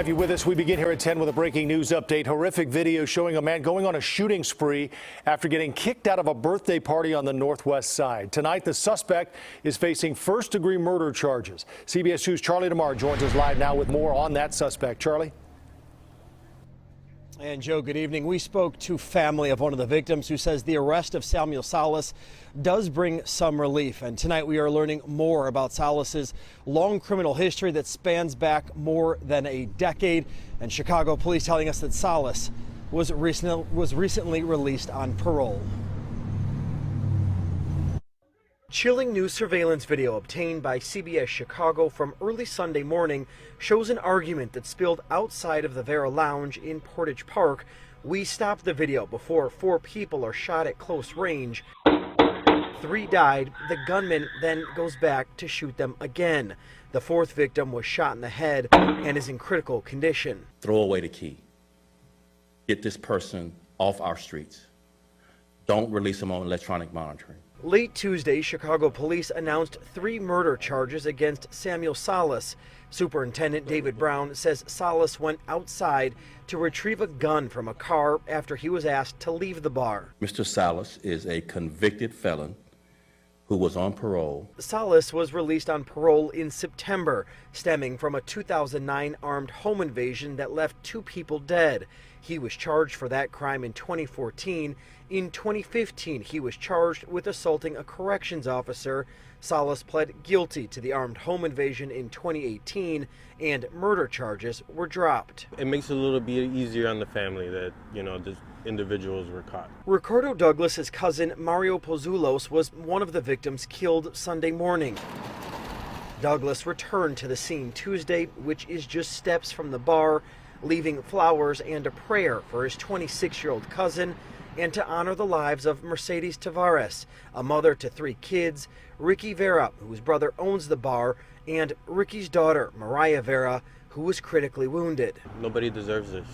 have you with us. We begin here at 10 with a breaking news update. Horrific video showing a man going on a shooting spree after getting kicked out of a birthday party on the northwest side. Tonight, the suspect is facing first-degree murder charges. CBS 2's Charlie DeMar joins us live now with more on that suspect. Charlie? And Joe, good evening. We spoke to family of one of the victims who says the arrest of Samuel Salas does bring some relief. And tonight we are learning more about Salas's long criminal history that spans back more than a decade. And Chicago police telling us that Salas was recently released on parole. Chilling new surveillance video obtained by CBS Chicago from early Sunday morning shows an argument that spilled outside of the Vera Lounge in Portage Park. We stopped the video before 4 people are shot at close range. 3 died. The gunman then goes back to shoot them again. The 4th victim was shot in the head and is in critical condition. Throw away the key. Get this person off our streets. Don't release them on electronic monitoring. Late Tuesday, Chicago police announced 3 murder charges against Samuel Salas. Superintendent David Brown says Salas went outside to retrieve a gun from a car after he was asked to leave the bar. Mr. Salas is a convicted felon who was on parole. Salas was released on parole in September, stemming from a 2009 armed home invasion that left 2 people dead. He was charged for that crime in 2014. In 2015, he was charged with assaulting a corrections officer. Salas pled guilty to the armed home invasion in 2018, and murder charges were dropped. It makes it a little bit easier on the family that, the individuals were caught. Ricardo Douglas's cousin Mario Pozulos was one of the victims killed Sunday morning. Douglas returned to the scene Tuesday, which is just steps from the bar, leaving flowers and a prayer for his 26-year-old cousin and to honor the lives of Mercedes Tavares, a mother to 3 kids, Ricky Vera, whose brother owns the bar, and Ricky's daughter, Mariah Vera, who was critically wounded. Nobody deserves this.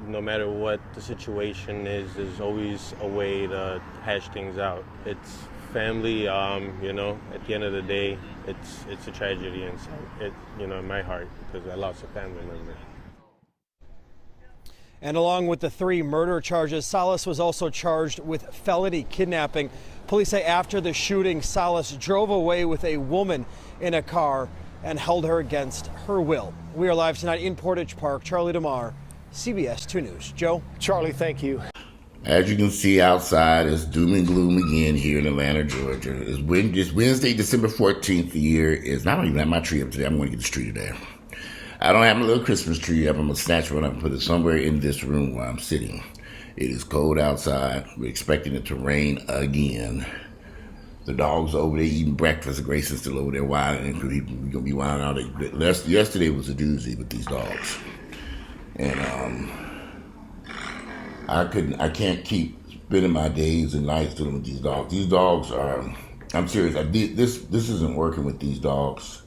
No matter what the situation is, there's always a way to hash things out. It's family, at the end of the day, it's a tragedy inside, in my heart, because I lost a family member. And along with the 3 murder charges, Salas was also charged with felony kidnapping. Police say after the shooting, Salas drove away with a woman in a car and held her against her will. We are live tonight in Portage Park. Charlie DeMar, CBS 2 News. Joe? Charlie, thank you. As you can see outside, it's doom and gloom again here in Atlanta, Georgia. It's Wednesday, December 14th. The year is, I don't even have my tree up today. I'm going to get the tree today. I don't have my little Christmas tree up. I'm going to snatch one up and put it somewhere in this room where I'm sitting. It is cold outside. We're expecting it to rain again. The dog's over there eating breakfast. Grayson's still over there wilding because he's going to be wilding all day. Yesterday was a doozy with these dogs. And I can't keep spending my days and nights dealing with these dogs. These dogs are, I'm serious. This isn't working with these dogs.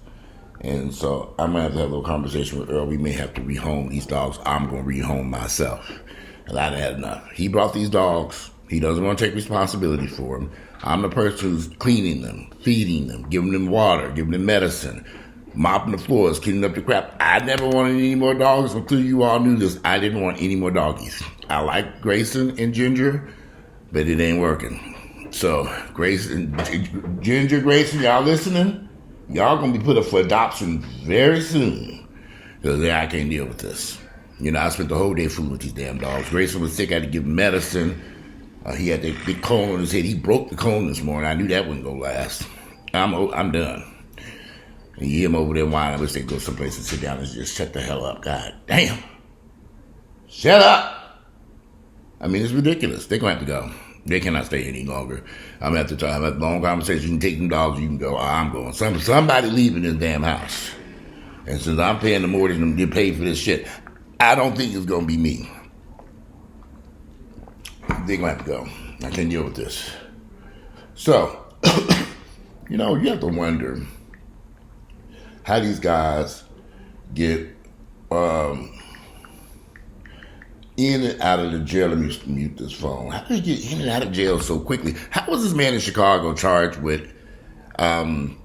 And so I'm going to have a little conversation with Earl. We may have to rehome these dogs. I'm going to rehome myself. And I've had enough. He brought these dogs. He doesn't want to take responsibility for them. I'm the person who's cleaning them, feeding them, giving them water, giving them medicine, mopping the floors, cleaning up the crap. I never wanted any more dogs until you all knew this. I didn't want any more doggies. I like Grayson and Ginger, but it ain't working. So Grayson, Ginger, Grayson, y'all listening? Y'all gonna be put up for adoption very soon. Because I can't deal with this. I spent the whole day fooling with these damn dogs. Grayson was sick, I had to give him medicine. He had that big cone on his head. He broke the cone this morning. I knew that wouldn't go last. I'm done. And you hear him over there whining. I wish they'd go someplace and sit down and just shut the hell up. God damn. Shut up. I mean, it's ridiculous. They're gonna have to go. They cannot stay any longer. I'm going to have to have a long conversation. You can take them dogs, you can go. I'm going. Somebody leaving this damn house. And since I'm paying the mortgage and get paid for this shit, I don't think it's going to be me. They're going to have to go. I can't deal with this. So, you have to wonder how these guys get in and out of the jail. Let me mute this phone. How did he get in and out of jail so quickly? How was this man in Chicago charged with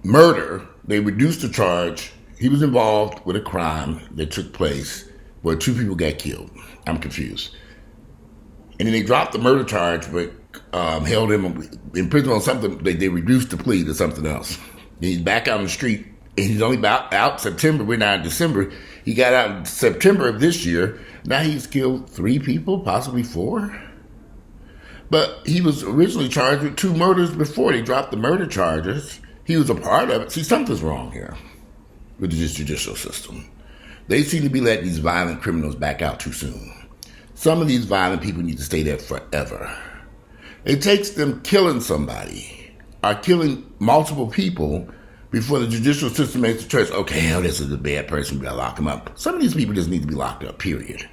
murder? They reduced the charge. He was involved with a crime that took place where 2 people got killed. I'm confused. And then they dropped the murder charge, but held him in prison on something. They reduced the plea to something else. And he's back out on the street, and he's only out September. We're now in December. He got out in September of this year. Now he's killed 3 people, possibly 4. But he was originally charged with 2 murders before they dropped the murder charges. He was a part of it. See, something's wrong here with the judicial system. They seem to be letting these violent criminals back out too soon. Some of these violent people need to stay there forever. It takes them killing somebody or killing multiple people before the judicial system makes the choice, okay, hell, this is a bad person, we gotta lock him up. Some of these people just need to be locked up, period.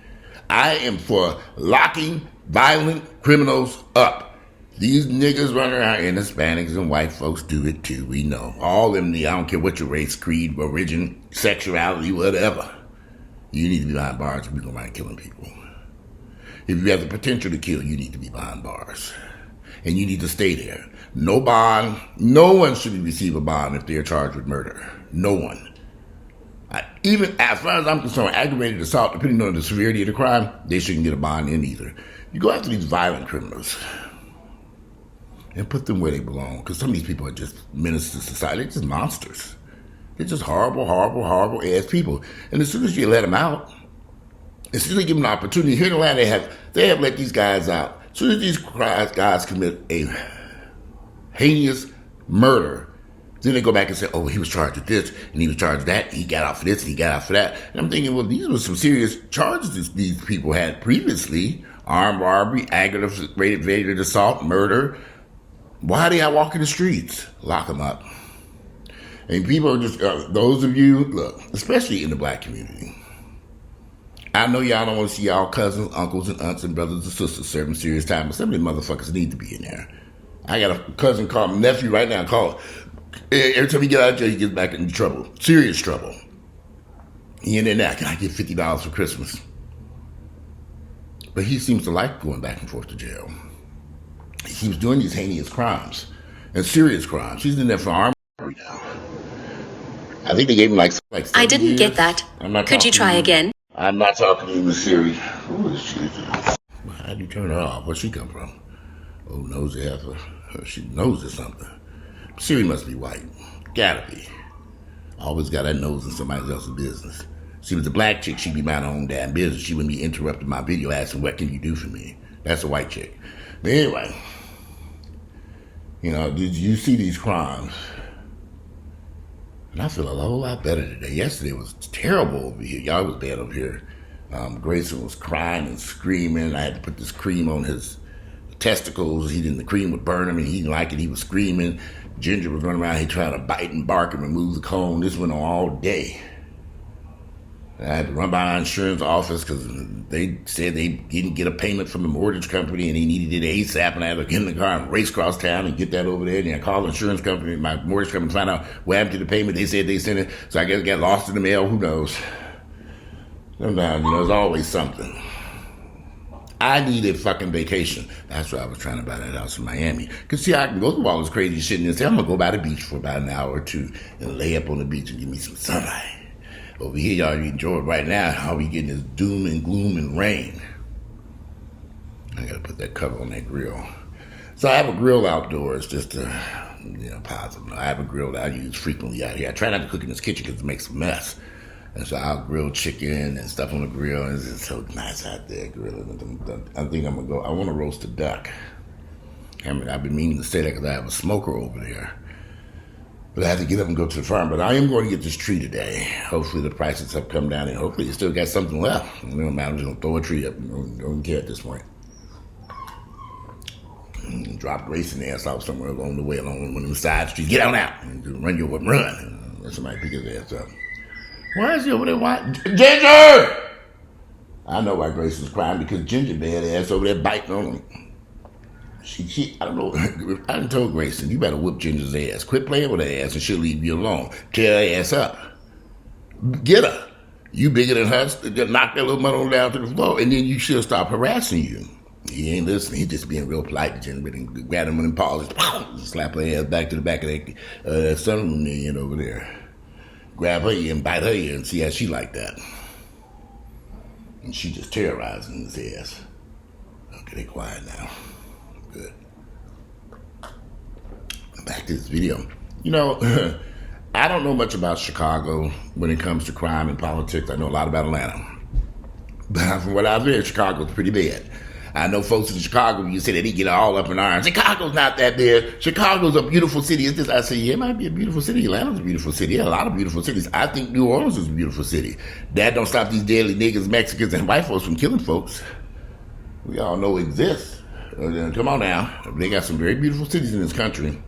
I am for locking violent criminals up. These niggas run around, and Hispanics and white folks do it too, we know. All them, I don't care what your race, creed, origin, sexuality, whatever. You need to be behind bars if you're going around killing people. If you have the potential to kill, you need to be behind bars. And you need to stay there. No bond. No one should receive a bond if they're charged with murder. No one. Even as far as I'm concerned, aggravated assault, depending on the severity of the crime, they shouldn't get a bond in either. You go after these violent criminals and put them where they belong, because some of these people are just menaces to society. They're just monsters. They're just horrible, horrible, horrible ass people. And as soon as you let them out, as soon as they give them an opportunity, here in Atlanta they have let these guys out. As soon as these guys commit a heinous murder, then they go back and say, oh, he was charged with this, and he was charged with that, and he got out for this, and he got out for that. And I'm thinking, well, these were some serious charges these people had previously. Armed robbery, aggravated assault, murder. Why are they out walking the streets? Lock them up. And people are just, those of you, look, especially in the black community, I know y'all don't want to see y'all cousins, uncles, and aunts, and brothers and sisters serving serious time, but some of them motherfuckers need to be in there. I got a cousin called, nephew right now, every time he get out of jail, he gets back into trouble, serious trouble. He in there now, can I get $50 for Christmas? But he seems to like going back and forth to jail. He was doing these heinous crimes and serious crimes. He's in there for armed robbery now. I think they gave him like I didn't years. get that. Could you try again? I'm not talking to you, Miss Siri. Who is she? How'd you turn her off? Where'd she come from? Oh, nosy heifer. She knows there's something. Siri must be white. Gotta be. Always got her nose in somebody else's business. She was a black chick, she'd be minding her own damn business. She wouldn't be interrupting my video asking, what can you do for me? That's a white chick. But anyway, did you see these crimes? And I feel a whole lot better today. Yesterday was terrible over here. Y'all was bad over here. Grayson was crying and screaming. I had to put this cream on his testicles. The cream would burn him, and he didn't like it. He was screaming. Ginger was running around here trying to bite and bark and remove the cone. This went on all day. I had to run by our insurance office because they said they didn't get a payment from the mortgage company and he needed it ASAP, and I had to get in the car and race across town and get that over there. And I called the insurance company, my mortgage company, to find out what happened to the payment. They said they sent it, so I guess it got lost in the mail. Who knows? Sometimes, there's always something. I needed fucking vacation. That's why I was trying to buy that house in Miami. Because, see, I can go through all this crazy shit and say, I'm going to go by the beach for about an hour or two and lay up on the beach and give me some sunlight. Over here, y'all enjoy it right now. How we getting this doom and gloom and rain. I got to put that cover on that grill. So I have a grill outdoors just to, positive. I have a grill that I use frequently out here. I try not to cook in this kitchen because it makes a mess. And so I'll grill chicken and stuff on the grill. And it's just so nice out there grilling. I think I'm going to go. I want to roast a duck. I've been meaning to say that because I have a smoker over there. But I have to get up and go to the farm. But I am going to get this tree today. Hopefully the prices have come down and hopefully you still got something left. I'm just going to throw a tree up. Don't care at this point. Drop Grayson ass out somewhere along the way, along one of the side streets. Get on out. And run. Let somebody pick his ass up. Why is he over there? Why? Ginger! I know why Grayson's crying, because Ginger bad ass over there biting on him. I don't know. I done told Grayson, you better whoop Ginger's ass. Quit playing with her ass and she'll leave you alone. Tear her ass up. Get her. You bigger than her. Knock that little muddle down to the floor, and then she'll stop harassing you. He ain't listening. He just being real polite to Ginger, and grab him in the paws, slap her ass back to the back of that sunroom end over there. Grab her ear and bite her ear and see how she like that. And she just terrorizing his ass. Okay, they quiet now. Good. Back to this video. You know, I don't know much about Chicago when it comes to crime and politics. I know a lot about Atlanta. But from what I've heard, Chicago's pretty bad. I know folks in Chicago, you say that they get all up in arms. Chicago's not that bad. Chicago's a beautiful city. It's just, I say, yeah, it might be a beautiful city. Atlanta's a beautiful city. Yeah, a lot of beautiful cities. I think New Orleans is a beautiful city. That don't stop these deadly niggas, Mexicans, and white folks from killing folks. We all know it exists. Come on now. They got some very beautiful cities in this country.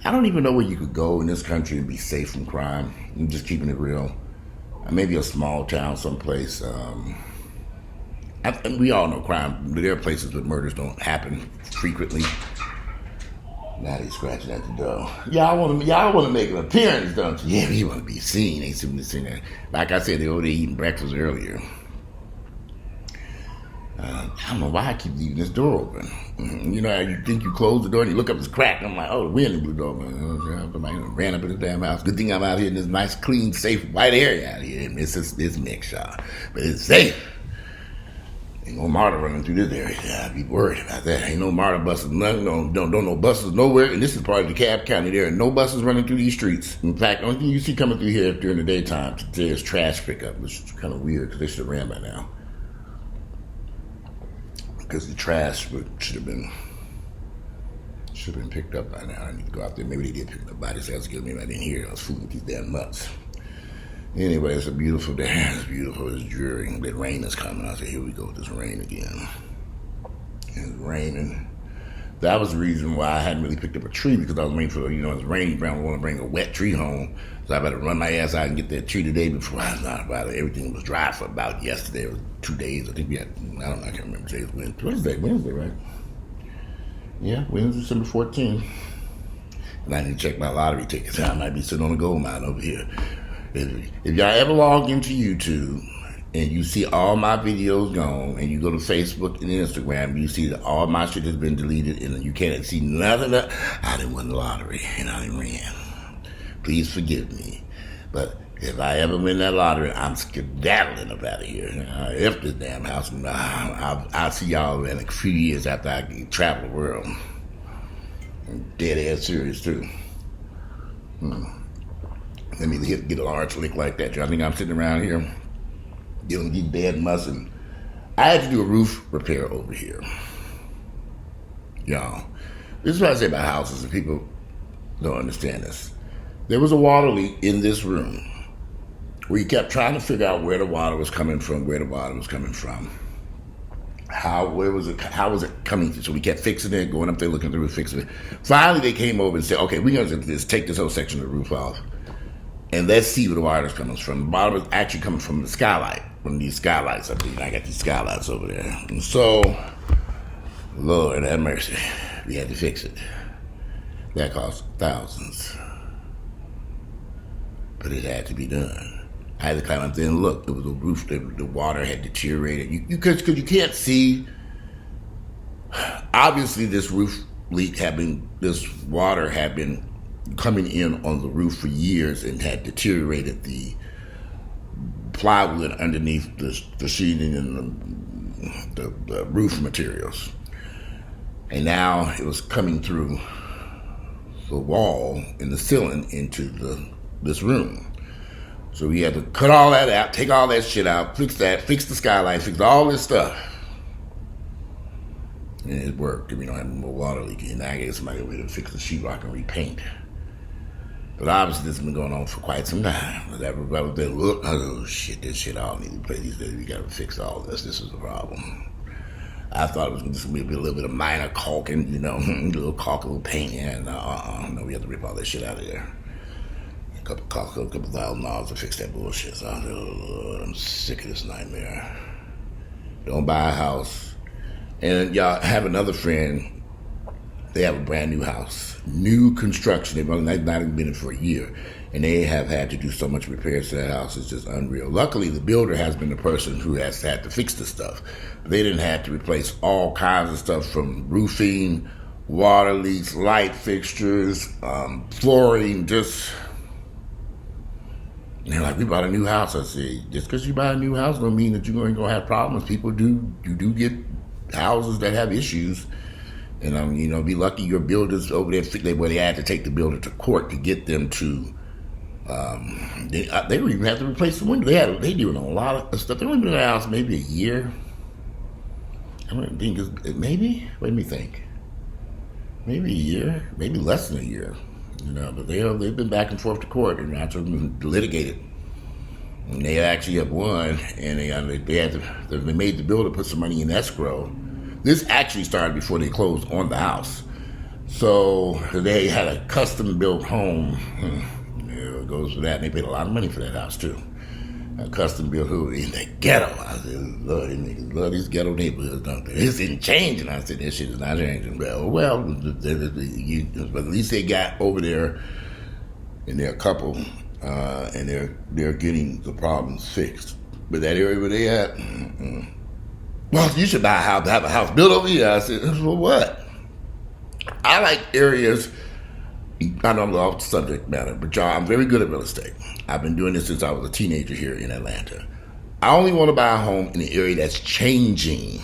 I don't even know where you could go in this country and be safe from crime. I'm just keeping it real. Maybe a small town someplace. We all know crime. There are places where murders don't happen frequently. Now they scratching at the door. Y'all want to make an appearance, don't you? Yeah, we want to be seen. They seem to see that. Like I said, they were eating breakfast earlier. I don't know why I keep leaving this door open. You know how you think you close the door and you look up, it's cracked. I'm like, oh, the wind blew the door. Somebody ran up in this damn house. Good thing I'm out here in this nice, clean, safe, white area out here. It's mixed, y'all. But it's safe. Ain't no MARTA running through this area. I'd be worried about that. Ain't no MARTA buses, nothing, don't no buses nowhere. And this is part of the DeKalb County. There are no buses running through these streets. In fact, the only thing you see coming through here during the daytime today is trash pickup, which is kind of weird because they should have ran by now. Because the trash should have been picked up by now. I need to go out there. Maybe they did pick it up by this. That's good. Maybe I didn't hear it. I was fooling with these damn nuts. Anyway, it's a beautiful day. It's beautiful. It's dreary. The rain is coming. I said, here we go with this rain again. And it's raining. That was the reason why I hadn't really picked up a tree, because I was waiting for, it's raining. I want to bring a wet tree home. So I better run my ass out and get that tree today before I was not about it. Everything was dry for about yesterday. It was 2 days. I think we had, I can't remember today's Wednesday, right? Yeah, Wednesday, December 14th. And I need to check my lottery tickets. I might be sitting on a gold mine over here. If y'all ever log into YouTube and you see all my videos gone, and you go to Facebook and Instagram, you see that all my shit has been deleted and you can't see nothing that I didn't win the lottery and I didn't win. Please forgive me. But if I ever win that lottery, I'm skedaddling up out of here. If this damn house, I'll see y'all in a few years after I travel the world. I'm dead ass serious too. Let me get a large lick like that. I think I'm sitting around here dealing with these dead muss, and I had to do a roof repair over here. Y'all, this is what I say about houses, and people don't understand this. There was a water leak in this room. We kept trying to figure out where the water was coming from, How was it coming through? So we kept fixing it, going up there, looking through it, fixing it. Finally, they came over and said, okay, we're going to just take this whole section of the roof off, and let's see where the water is coming from. The water is actually coming from the skylight, one of these skylights up there. I got these skylights over there. And so, Lord have mercy, we had to fix it. That cost thousands. But it had to be done. I had to climb up there and look. It was a roof. The water had deteriorated. Because you can't see. Obviously, this roof leak this water had been coming in on the roof for years and had deteriorated the plywood underneath the sheeting and the roof materials. And now it was coming through the wall and the ceiling into this room. So we had to cut all that out, take all that shit out, fix that, fix the skylight, fix all this stuff. And it worked. We don't have more water leaking. Now I get somebody over here to fix the sheetrock and repaint. But obviously this has been going on for quite some time. Everybody was there, look, oh shit, this shit all need to play these days. We gotta fix all this. This is the problem. I thought it was just gonna be a little bit of minor caulking, a little caulk, a little paint. Yeah, no, we have to rip all that shit out of there. A couple $1,000 to fix that bullshit. So I said, oh Lord, I'm sick of this nightmare. Don't buy a house. And y'all have another friend, they have a brand new house. New construction. They've not even been in for a year. And they have had to do so much repairs to that house. It's just unreal. Luckily, the builder has been the person who has had to fix the stuff. They didn't have to replace all kinds of stuff from roofing, water leaks, light fixtures, flooring, just And they're like, we bought a new house. I said, just because you buy a new house don't mean that you're going to have problems. People do, you do get houses that have issues. And, be lucky your builders over there, where they had to take the builder to court to get them to, they would even have to replace the window. They doing a lot of stuff. They only been in the house maybe a year. I don't think maybe, let me think. Maybe a year, maybe less than a year. But they've been back and forth to court and actually been litigated. And they actually have won, and they made the builder put some money in escrow. This actually started before they closed on the house. So they had a custom built home. It goes for that. And they paid a lot of money for that house too. A custom built home in the ghetto. I said, Lord, niggas love these ghetto neighborhoods, don't they? This isn't changing. I said, this shit is not changing. Well, but at least they got over there, and they're a couple, and they're getting the problems fixed. But that area where they at, well, you should buy a house, have a house built over here. I said, for what? I like areas. I know I'm off the subject matter, but y'all, I'm very good at real estate. I've been doing this since I was a teenager here in Atlanta. I only want to buy a home in an area that's changing,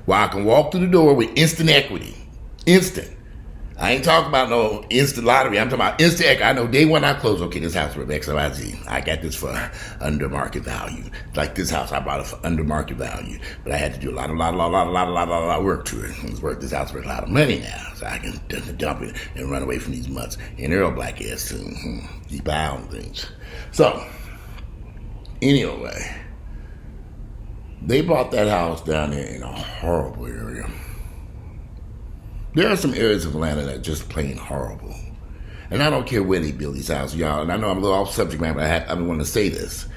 where I can walk through the door with instant equity. Instant. I ain't talking about no instant lottery. I'm talking about instant equity. I know day one I close, okay, this house for X, Y, Z. I got this for under market value. Like this house, I bought it for under market value. But I had to do a lot of work to it. It's worth this house for a lot of money now. So I can dump it and run away from these mutts. And they're all black ass too. Keep eye on things. So, anyway, they bought that house down there in a horrible area. There are some areas of Atlanta that are just plain horrible. And I don't care where they build these houses, y'all. And I know I'm a little off subject matter, but I've been wanting to say this.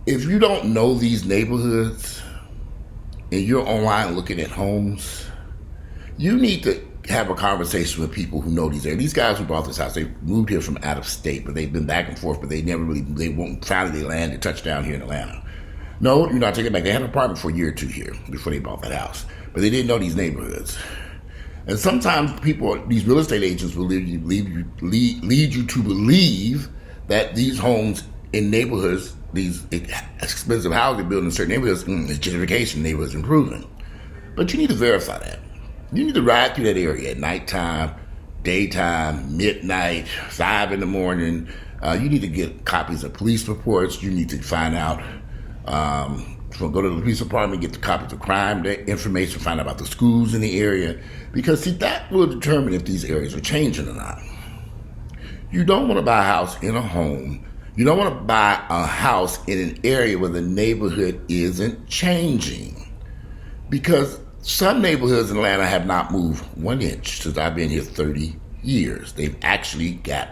If you don't know these neighborhoods and you're online looking at homes, you need to have a conversation with people who know these areas. These guys who bought this house, they moved here from out of state, but they've been back and forth, but they won't finally land and touch down here in Atlanta. No, you're not taking it back. They had an apartment for a year or two here before they bought that house, but they didn't know these neighborhoods. And sometimes these real estate agents will lead you to believe that these homes in neighborhoods, these expensive houses built in certain neighborhoods, it's gentrification, neighborhoods improving. But you need to verify that. You need to ride through that area at nighttime, daytime, midnight, 5 in the morning. You need to get copies of police reports. You need to find out, go to the police department, get the copies of crime information, find out about the schools in the area. Because, see, that will determine if these areas are changing or not. You don't want to buy a house in a home. You don't want to buy a house in an area where the neighborhood isn't changing. Because some neighborhoods in Atlanta have not moved 1 inch since I've been here 30 years. They've actually got